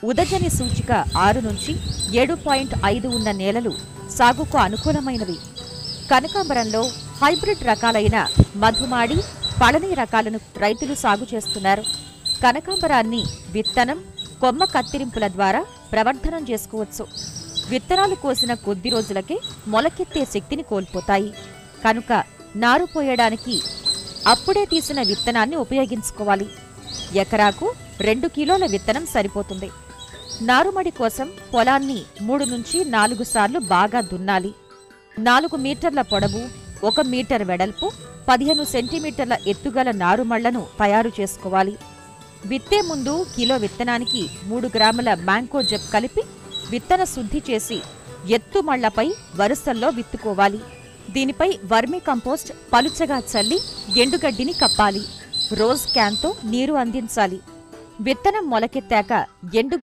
ఉదజని సూచిక 6 నుంచి 7.5 ఉన్న నేలలు సాగుకు అనుకూలమైనవి. కనకాంబరంలో హైబ్రిడ్ రకాలైన మధుమాడి, పళని రకాలను రైతులు సాగు చేస్తున్నారు. కనకాంబరాన్ని విత్తనం, కొమ్మ కత్తిరింపుల ద్వారా ప్రవర్ధనం చేసుకోవచ్చు. విత్తనాలు కోసిన కొద్ది రోజులకే మొలకెత్తే శక్తిని కోల్పోతాయి. కనుక నారు పోయడానికి అప్పుడే తీసిన విత్తనాన్ని ఉపయోగించుకోవాలి. ఎకరాకు 2 కిలోల విత్తనం సరిపోతుంది. నారుమడి కోసం పొలాన్ని 3 నుంచి 4 సార్లు బాగా దున్నాలి. 4 మీటర్ల పొడవు, 1 మీటర్ వెడల్పు, 15 సెంటీమీటర్ల ఎత్తుగల నారుమళ్లను తయారు చేసుకోవాలి. విత్తే ముందు కిలో విత్తనానికి 3 గ్రాముల మ్యాంకో జబ్ కలిపి విత్తన శుద్ధి చేసి ఎత్తుమళ్లపై వరుసల్లో విత్తుకోవాలి. దీనిపై వర్మీ కంపోస్ట్ పలుచగా చల్లి ఎండుగడ్డిని కప్పాలి. రోజ్ క్యాన్తో నీరు అందించాలి. విత్తనం మొలకెత్తాక ఎండు